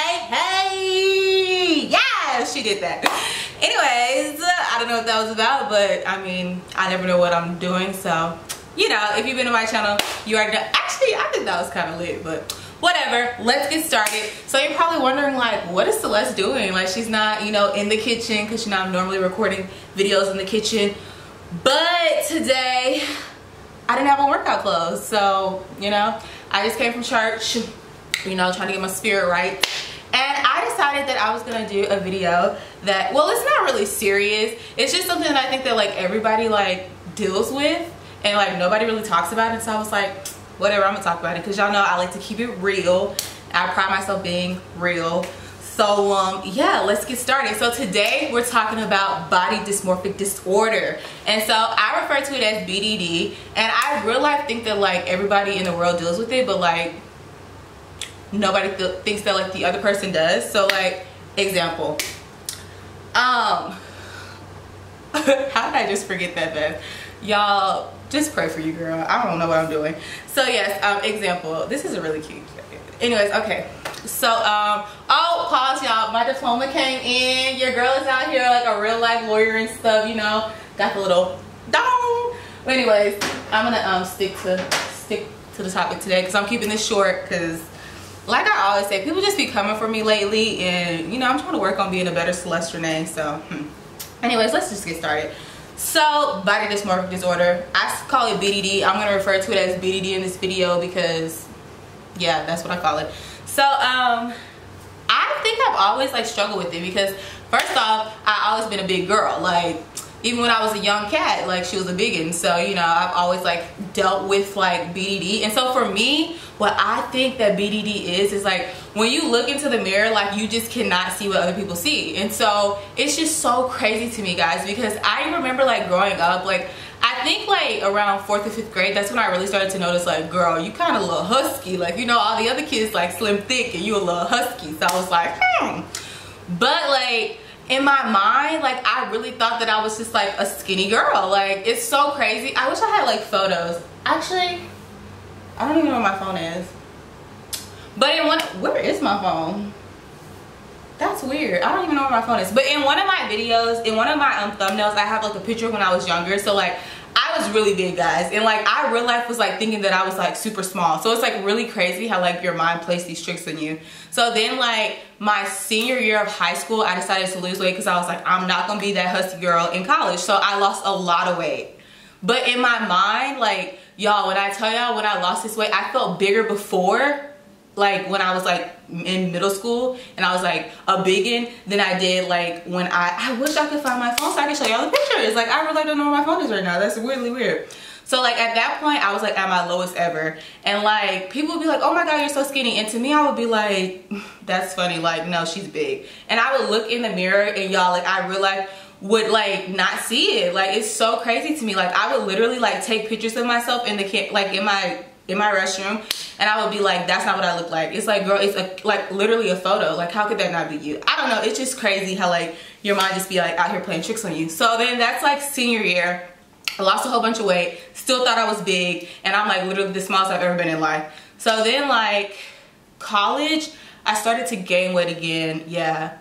Hey. Yeah, she did that. Anyways, I don't know what that was about, but I mean, I never know what I'm doing. So, you know, if you've been to my channel, you already know. Actually, I think that was kind of lit, but whatever. Let's get started. So you're probably wondering, like, what is Celeste doing? Like, she's not, you know, in the kitchen, because you know I'm normally recording videos in the kitchen. But today, I didn't have on workout clothes. So, you know, I just came from church, you know, trying to get my spirit right. And I decided that I was gonna do a video that, well, it's not really serious. It's just something that I think that like everybody like deals with and like nobody really talks about it. So I was like, whatever, I'm gonna talk about it because y'all know I like to keep it real. I pride myself being real. So yeah, let's get started. So today we're talking about body dysmorphic disorder. And so I refer to it as BDD. And I real life think that like everybody in the world deals with it, but like nobody thinks that like the other person does. So like, example. How did I just forget that fast? Y'all, just pray for you, girl. I don't know what I'm doing. So yes, example. This is a really cute. Anyways, okay. So, oh, pause, y'all. My diploma came in. Your girl is out here like a real life lawyer and stuff, you know. Got the little dong. But anyways, I'm gonna stick to the topic today because I'm keeping this short because, like I always say, people just be coming for me lately, and you know I'm trying to work on being a better Celeste Renee. So, anyways, let's just get started. So, body dysmorphic disorder. I call it BDD. I'm gonna refer to it as BDD in this video because, yeah, that's what I call it. So I think I've always like struggled with it because first off, I always been a big girl. Like even when I was a young cat, like she was a biggin. So you know, I've always like dealt with like BDD. And so for me, what I think that BDD is like when you look into the mirror, like you just cannot see what other people see. And so it's just so crazy to me, guys, because I remember like growing up, like I think like around 4th or 5th grade, that's when I really started to notice like, girl, you kind of a little husky. Like, you know, all the other kids like slim thick and you a little husky. So I was like, But like in my mind, like I really thought that I was just like a skinny girl. Like it's so crazy. I wish I had like photos. Actually, I don't even know where my phone is. But in one, where is my phone? That's weird. I don't even know where my phone is. But in one of my videos, in one of my thumbnails, I have like a picture when I was younger. So like I was really big, guys. And like I real life was like thinking that I was like super small. So it's like really crazy how like your mind plays these tricks on you. So then like my senior year of high school, I decided to lose weight because I was like, I'm not gonna be that husky girl in college. So I lost a lot of weight. But in my mind, like y'all, when I tell y'all when I lost this weight, I felt bigger before, like when I was like in middle school and I was like a biggin than I did like when I wish I could find my phone so I can show y'all the pictures. Like I really don't know where my phone is right now. That's really weird. So like at that point I was like at my lowest ever, and like people would be like, oh my god, you're so skinny, and to me I would be like, that's funny, like no, she's big. And I would look in the mirror and y'all, like I real life would like not see it. Like it's so crazy to me. Like I would literally like take pictures of myself in the like in my restroom, and I would be like, that's not what I look like. It's like, girl, it's like literally a photo. Like how could that not be you? I don't know. It's just crazy how like your mind just be like out here playing tricks on you. So then that's like senior year. I lost a whole bunch of weight, still thought I was big, and I'm like literally the smallest I've ever been in life. So then like college, I started to gain weight again. Yeah.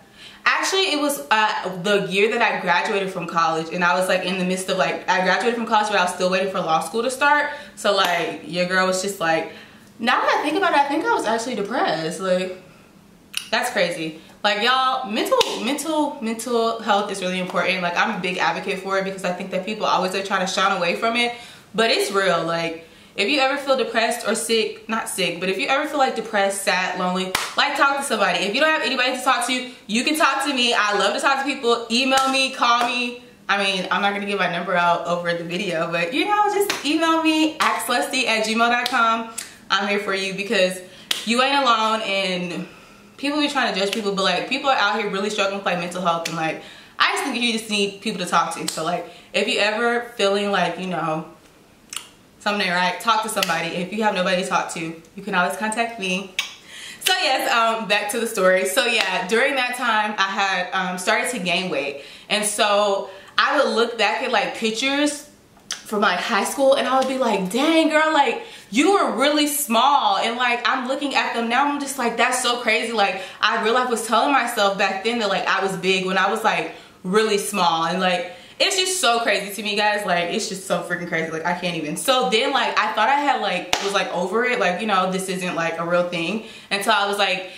Actually, it was the year that I graduated from college, and I was like in the midst of like, I graduated from college, but I was still waiting for law school to start. So like your girl was just like, now that I think about it, I think I was actually depressed. Like that's crazy. Like y'all, mental health is really important. Like I'm a big advocate for it because I think that people always are trying to shun away from it, but it's real. Like if you ever feel depressed or sick, not sick, but if you ever feel like depressed, sad, lonely, like talk to somebody. If you don't have anybody to talk to, you can talk to me. I love to talk to people. Email me, call me. I mean, I'm not gonna give my number out over the video, but you know, just email me, axlesty@gmail.com. I'm here for you because you ain't alone, and people be trying to judge people, but like people are out here really struggling with like mental health, and like I just think you just need people to talk to. So like if you ever feeling like, you know, something right, talk to somebody. If you have nobody to talk to, you can always contact me. So yes, back to the story. So yeah, during that time I had started to gain weight, and so I would look back at like pictures from like high school and I would be like, dang girl, like you were really small. And like, I'm looking at them now, I'm just like, that's so crazy. Like, I realized I was telling myself back then that like I was big when I was like really small. And like, it's just so crazy to me, guys. Like, it's just so freaking crazy. Like, I can't even. So then like, I thought I had like, was like over it. Like, you know, this isn't like a real thing. Until I was like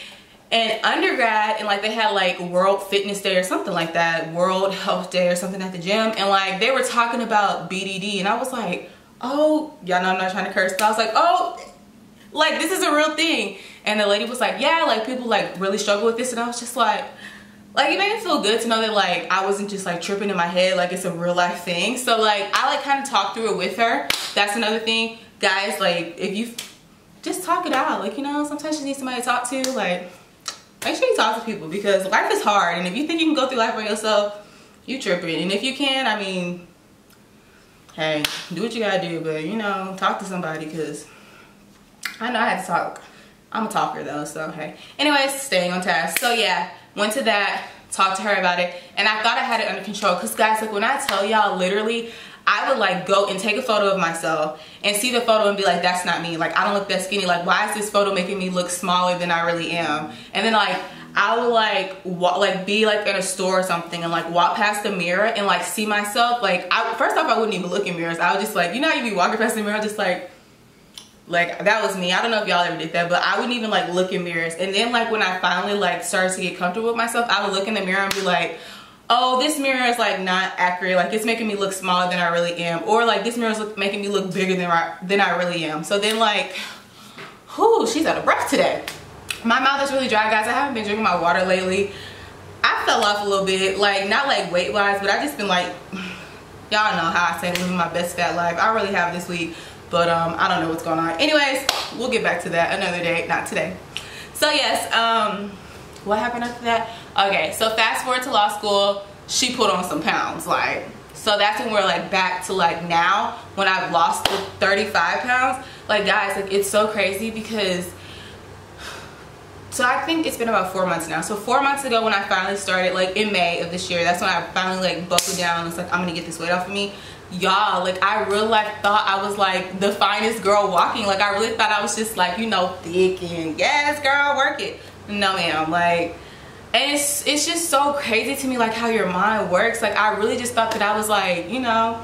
in undergrad, and like they had like World Fitness Day or something like that, World Health Day or something at the gym. And like, they were talking about BDD. And I was like, oh, y'all know I'm not trying to curse. But I was like, oh, like this is a real thing. And the lady was like, yeah, like people like really struggle with this. And I was just like it made me feel good to know that like I wasn't just like tripping in my head, like it's a real life thing. So like I like kind of talked through it with her. That's another thing, guys. Like, if you just talk it out, like, you know, sometimes you need somebody to talk to. Like, make sure you talk to people, because life is hard. And if you think you can go through life by yourself, you tripping. And if you can, I mean, hey, do what you gotta do, but you know, talk to somebody, because I know I had to talk. I'm a talker though, so hey. Anyways, staying on task. So yeah, went to that, talked to her about it, and I thought I had it under control. Because guys, like when I tell y'all, literally, I would like go and take a photo of myself and see the photo and be like, that's not me. Like, I don't look that skinny. Like, why is this photo making me look smaller than I really am? And then like, I would like be like in a store or something and like walk past the mirror and like see myself. Like, first off, I wouldn't even look in mirrors. I would just like, you know how you be walking past the mirror just like that was me. I don't know if y'all ever did that, but I wouldn't even like look in mirrors. And then like when I finally like started to get comfortable with myself, I would look in the mirror and be like, oh, this mirror is like not accurate. Like, it's making me look smaller than I really am. Or like, this mirror is making me look bigger than I really am. So then like, whew, she's out of breath today. My mouth is really dry, guys. I haven't been drinking my water lately. I fell off a little bit, like not like weight wise, but I just been like, y'all know how I say living my best fat life. I really have this week. But I don't know what's going on. Anyways, we'll get back to that another day, not today. So yes, what happened after that? Okay, so fast forward to law school, she put on some pounds. Like, so that's when we're like back to like now, when I've lost the 35 pounds. Like guys, like it's so crazy because, so I think it's been about 4 months now. So 4 months ago when I finally started, like in May of this year, that's when I finally like buckled down. It's like, I'm gonna get this weight off of me. Y'all, like I really like thought I was like the finest girl walking. Like I really thought I was just like, you know, thick and yes girl, work it. No ma'am. Like, and it's just so crazy to me like how your mind works. Like I really just thought that I was like, you know,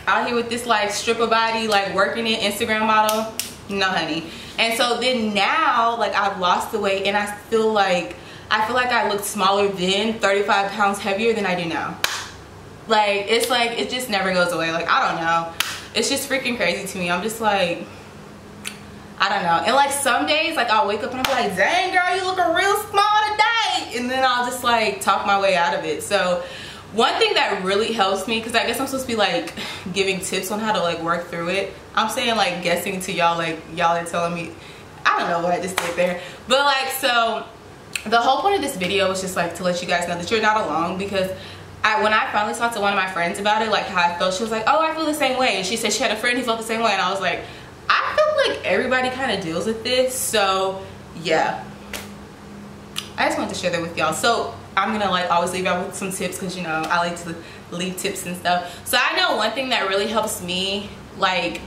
out here with this like stripper body, like working it, Instagram model. No honey. And so then now like I've lost the weight and I feel like I look smaller then, 35 pounds heavier than I do now. Like, it's like, it just never goes away. Like, I don't know. It's just freaking crazy to me. I'm just like, I don't know. And like some days, like I'll wake up and I'll be like, dang girl, you looking real small today. And then I'll just like talk my way out of it. So one thing that really helps me, because I guess I'm supposed to be like giving tips on how to like work through it. I'm saying like guessing to y'all, like y'all are telling me, I don't know what I just did there. But like, so the whole point of this video was just like to let you guys know that you're not alone. Because when I finally talked to one of my friends about it, like how I felt, she was like, oh, I feel the same way. And she said she had a friend who felt the same way. And I was like, I feel like everybody kind of deals with this. So yeah, I just wanted to share that with y'all. So I'm gonna like always leave out with some tips, because you know I like to leave tips and stuff. So I know one thing that really helps me like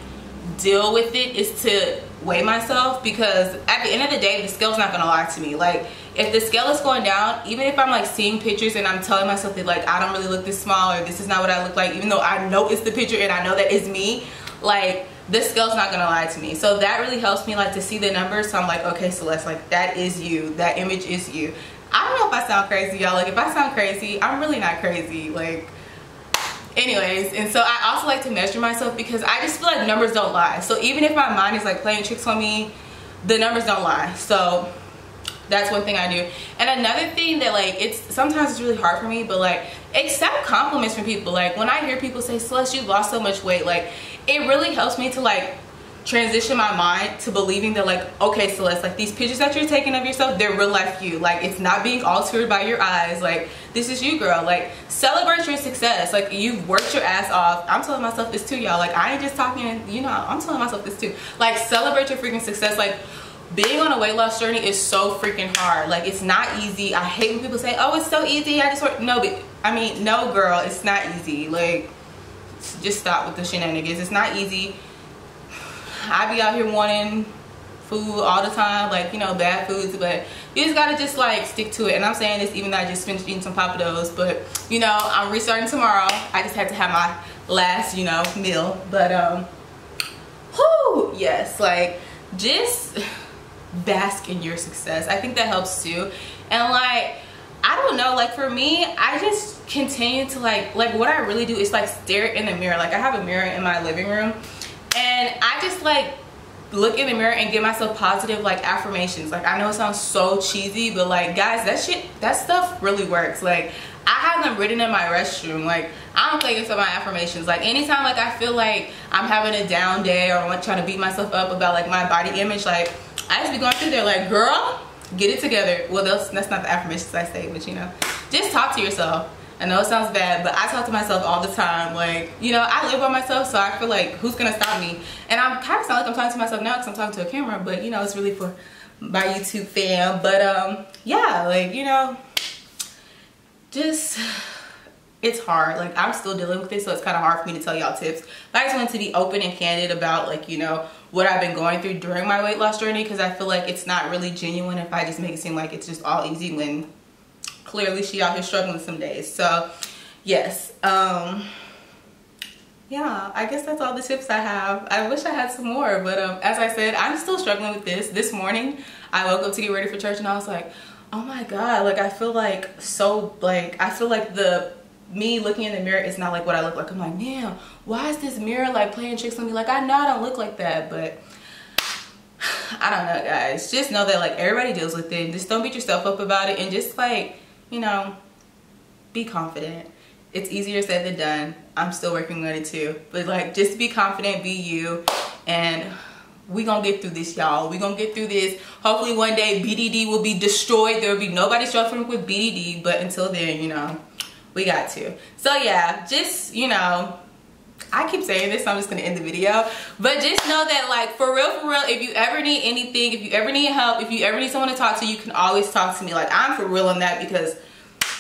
deal with it is to weigh myself, because at the end of the day the scale's not gonna lie to me. Like if the scale is going down, even if I'm like seeing pictures and I'm telling myself that like I don't really look this small, or this is not what I look like, even though I know it's the picture and I know that it's me, like the scale's not gonna lie to me. So that really helps me like to see the numbers. So I'm like, okay Celeste, like that is you, that image is you. I don't know if I sound crazy, y'all. Like if I sound crazy, I'm really not crazy. Like anyways, and so I also like to measure myself, because I just feel like numbers don't lie. So even if my mind is like playing tricks on me, the numbers don't lie. So that's one thing I do. And another thing that like, sometimes it's really hard for me, but like accept compliments from people. Like when I hear people say, Celeste, you lost so much weight, like it really helps me to like transition my mind to believing that like, okay Celeste, like these pictures that you're taking of yourself, they're real life you. Like it's not being altered by your eyes. Like this is you, girl. Like celebrate your success. Like you've worked your ass off. I'm telling myself this too, y'all. Like I ain't just talking, you know, I'm telling myself this too. Like celebrate your freaking success. Like being on a weight loss journey is so freaking hard. Like it's not easy. I hate when people say, oh it's so easy, I just work. No, but I mean, no girl, it's not easy. Like just stop with the shenanigans. It's not easy. I be out here wanting food all the time, like, you know, bad foods, but you just gotta just like stick to it. And I'm saying this even though I just finished eating some Papados, but you know, I'm restarting tomorrow. I just had to have my last, you know, meal. But whoo, yes, like just bask in your success. I think that helps too. And like, I don't know, like for me, I just continue to like what I really do is like stare in the mirror. Like I have a mirror in my living room and I just like look in the mirror and give myself positive like affirmations. Like I know it sounds so cheesy, but like guys, that stuff really works. Like I have them written in my restroom. Like I don't play into my affirmations. Like anytime like I feel like I'm having a down day or I'm trying to beat myself up about like my body image, like I just be going through there like, girl, get it together. Well, that's not the affirmations I say, but you know, just talk to yourself. I know it sounds bad, but I talk to myself all the time. Like, you know, I live by myself, so I feel like who's gonna stop me? And I'm kind of sound like I'm talking to myself now because I'm talking to a camera, but you know, it's really for my YouTube fam. But yeah, like, you know, just, it's hard. Like I'm still dealing with this, so it's kind of hard for me to tell y'all tips. But I just wanted to be open and candid about like, you know, what I've been going through during my weight loss journey, because I feel like it's not really genuine if I just make it seem like it's just all easy when clearly she out here struggling some days. So yes, yeah, I guess that's all the tips I have. I wish I had some more, but as I said, I'm still struggling with this morning. I woke up to get ready for church and I was like, oh my god, like I feel like so, like I feel like me looking in the mirror is not like what I look like. I'm like, man, why is this mirror like playing tricks on me? Like I know I don't look like that, but I don't know, guys. Just know that like everybody deals with it. Just don't beat yourself up about it and just like, you know, be confident. It's easier said than done. I'm still working on it too, but like just be confident, be you, and we gonna get through this, y'all. We gonna get through this. Hopefully one day BDD will be destroyed. There will be nobody struggling with BDD, but until then, you know, we got to. So yeah, just, you know, I keep saying this, so I'm just gonna end the video, but just know that like for real, if you ever need anything, if you ever need help, if you ever need someone to talk to, you can always talk to me. Like I'm for real on that, because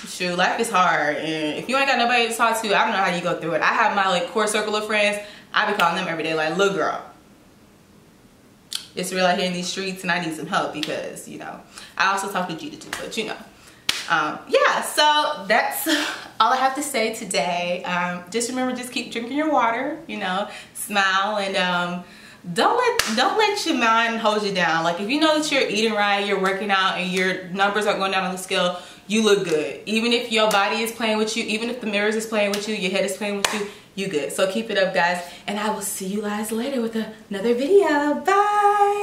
shoot, life is hard, and if you ain't got nobody to talk to, I don't know how you go through it. I have my like core circle of friends. I be calling them every day like, look girl, it's real out here in these streets and I need some help, because you know, I also talk to Gita too, but you know, yeah, so that's all I have to say today. Just remember, just keep drinking your water, you know, smile, and don't let your mind hold you down. Like if you know that you're eating right, you're working out, and your numbers are going down on the scale, you look good. Even if your body is playing with you, even if the mirrors is playing with you, your head is playing with you, you good. So keep it up, guys, and I will see you guys later with another video. Bye.